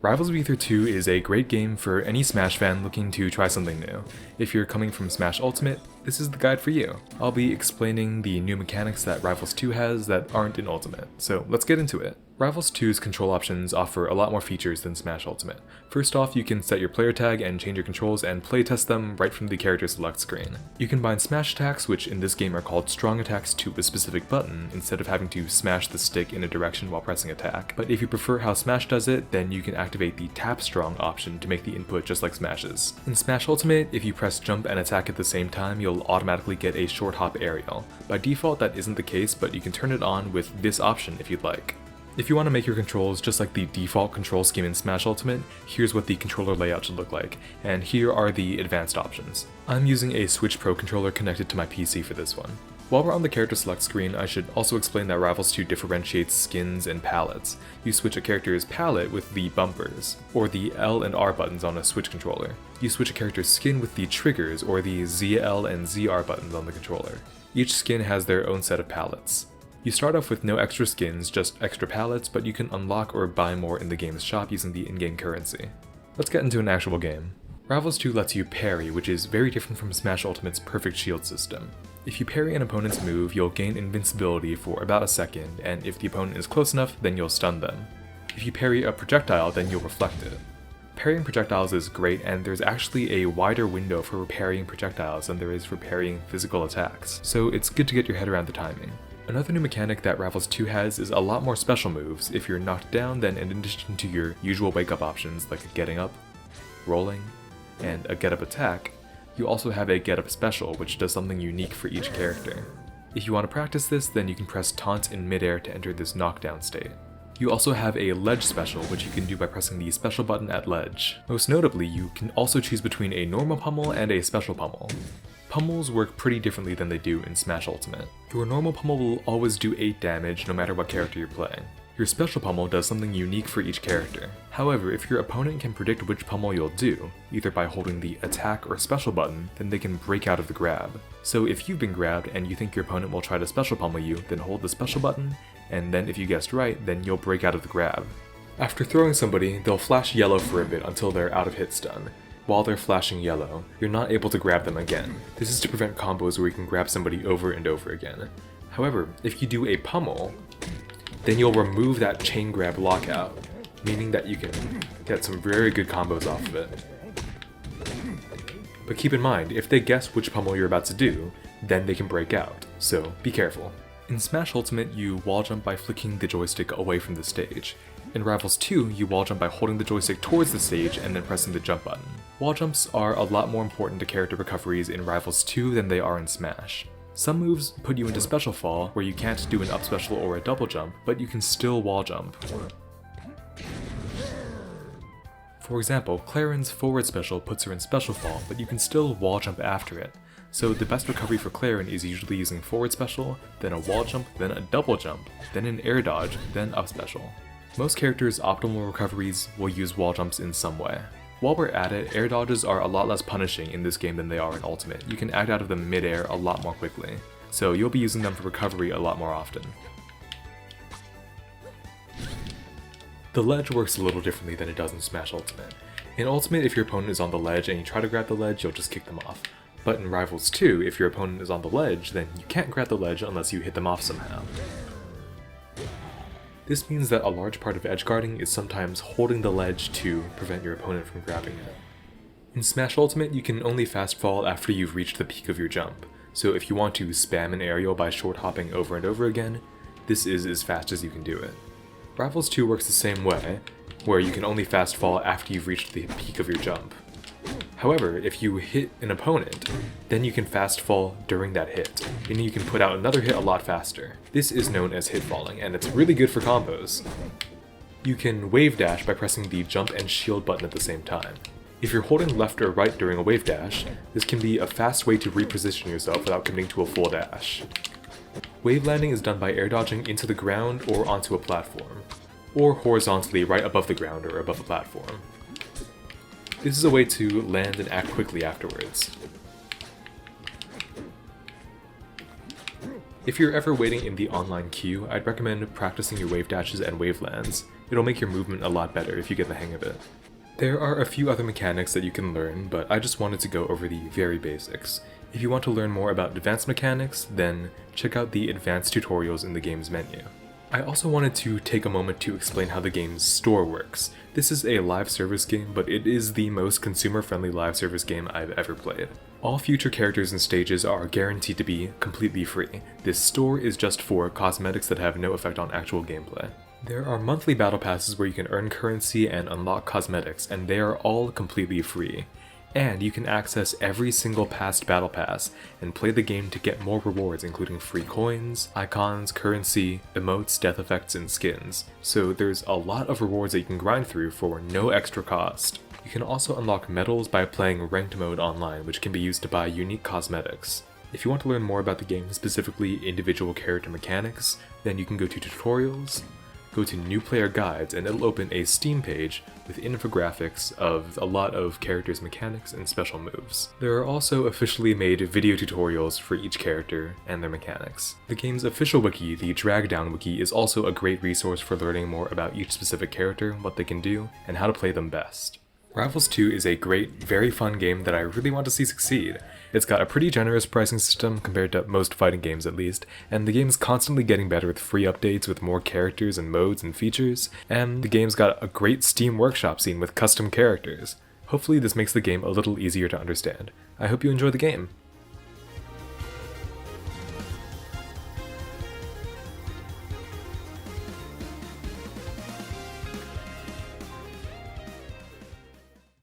Rivals of Aether II is a great game for any Smash fan looking to try something new. If you're coming from Smash Ultimate, this is the guide for you. I'll be explaining the new mechanics that Rivals 2 has that aren't in Ultimate, so let's get into it. Rivals 2's control options offer a lot more features than Smash Ultimate. First off, you can set your player tag and change your controls and playtest them right from the character select screen. You can bind smash attacks, which in this game are called strong attacks, to a specific button instead of having to smash the stick in a direction while pressing attack. But if you prefer how Smash does it, then you can activate the tap strong option to make the input just like Smash's. In Smash Ultimate, if you press jump and attack at the same time, you'll automatically get a short hop aerial. By default that isn't the case, but you can turn it on with this option if you'd like. If you want to make your controls just like the default control scheme in Smash Ultimate, here's what the controller layout should look like, and here are the advanced options. I'm using a Switch Pro controller connected to my PC for this one. While we're on the character select screen, I should also explain that Rivals 2 differentiates skins and palettes. You switch a character's palette with the bumpers, or the L and R buttons on a Switch controller. You switch a character's skin with the triggers, or the ZL and ZR buttons on the controller. Each skin has their own set of palettes. You start off with no extra skins, just extra palettes, but you can unlock or buy more in the game's shop using the in-game currency. Let's get into an actual game. Rivals 2 lets you parry, which is very different from Smash Ultimate's perfect shield system. If you parry an opponent's move, you'll gain invincibility for about a second, and if the opponent is close enough, then you'll stun them. If you parry a projectile, then you'll reflect it. Parrying projectiles is great, and there's actually a wider window for parrying projectiles than there is for parrying physical attacks, so it's good to get your head around the timing. Another new mechanic that Rivals 2 has is a lot more special moves. If you're knocked down, then in addition to your usual wake up options like a getting up, rolling, and a get up attack, you also have a get up special which does something unique for each character. If you want to practice this, then you can press taunt in midair to enter this knockdown state. You also have a ledge special, which you can do by pressing the special button at ledge. Most notably, you can also choose between a normal pummel and a special pummel. Pummels work pretty differently than they do in Smash Ultimate. Your normal pummel will always do 8 damage no matter what character you're playing. Your special pummel does something unique for each character. However, if your opponent can predict which pummel you'll do, either by holding the attack or special button, then they can break out of the grab. So if you've been grabbed and you think your opponent will try to special pummel you, then hold the special button, and then if you guessed right, then you'll break out of the grab. After throwing somebody, they'll flash yellow for a bit until they're out of hit stun. While they're flashing yellow, you're not able to grab them again. This is to prevent combos where you can grab somebody over and over again. However, if you do a pummel, then you'll remove that chain grab lockout, meaning that you can get some very good combos off of it. But keep in mind, if they guess which pummel you're about to do, then they can break out, so be careful. In Smash Ultimate, you wall jump by flicking the joystick away from the stage. In Rivals 2, you wall jump by holding the joystick towards the stage and then pressing the jump button. Wall jumps are a lot more important to character recoveries in Rivals 2 than they are in Smash. Some moves put you into special fall, where you can't do an up special or a double jump, but you can still wall jump. For example, Claren's forward special puts her in special fall, but you can still wall jump after it. So the best recovery for Claren is usually using forward special, then a wall jump, then a double jump, then an air dodge, then up special. Most characters' optimal recoveries will use wall jumps in some way. While we're at it, air dodges are a lot less punishing in this game than they are in Ultimate. You can act out of them mid-air a lot more quickly, so you'll be using them for recovery a lot more often. The ledge works a little differently than it does in Smash Ultimate. In Ultimate, if your opponent is on the ledge and you try to grab the ledge, you'll just kick them off. But in Rivals 2, if your opponent is on the ledge, then you can't grab the ledge unless you hit them off somehow. This means that a large part of edgeguarding is sometimes holding the ledge to prevent your opponent from grabbing it. In Smash Ultimate, you can only fast fall after you've reached the peak of your jump, so if you want to spam an aerial by short hopping over and over again, this is as fast as you can do it. Rivals 2 works the same way, where you can only fast fall after you've reached the peak of your jump. However, if you hit an opponent, then you can fast fall during that hit, meaning you can put out another hit a lot faster. This is known as Hitfalling, and it's really good for combos. You can wave dash by pressing the jump and shield button at the same time. If you're holding left or right during a wave dash, this can be a fast way to reposition yourself without committing to a full dash. Wavelanding is done by air dodging into the ground or onto a platform, or horizontally right above the ground or above a platform. This is a way to land and act quickly afterwards. If you're ever waiting in the online queue, I'd recommend practicing your wave dashes and wavelands. It'll make your movement a lot better if you get the hang of it. There are a few other mechanics that you can learn, but I just wanted to go over the very basics. If you want to learn more about advanced mechanics, then check out the advanced tutorials in the game's menu. I also wanted to take a moment to explain how the game's store works. This is a live service game, but it is the most consumer-friendly live service game I've ever played. All future characters and stages are guaranteed to be completely free. This store is just for cosmetics that have no effect on actual gameplay. There are monthly battle passes where you can earn currency and unlock cosmetics, and they are all completely free. And you can access every single past battle pass and play the game to get more rewards, including free coins, icons, currency, emotes, death effects, and skins. So there's a lot of rewards that you can grind through for no extra cost. You can also unlock medals by playing ranked mode online, which can be used to buy unique cosmetics. If you want to learn more about the game, specifically individual character mechanics, then you can go to tutorials, go to new player guides, and it'll open a Steam page with infographics of a lot of characters' mechanics and special moves. There are also officially made video tutorials for each character and their mechanics. The game's official wiki, the Dragdown wiki, is also a great resource for learning more about each specific character, what they can do, and how to play them best. Rivals 2 is a great, very fun game that I really want to see succeed. It's got a pretty generous pricing system compared to most fighting games at least, and the game's constantly getting better with free updates with more characters and modes and features, and the game's got a great Steam Workshop scene with custom characters. Hopefully this makes the game a little easier to understand. I hope you enjoy the game.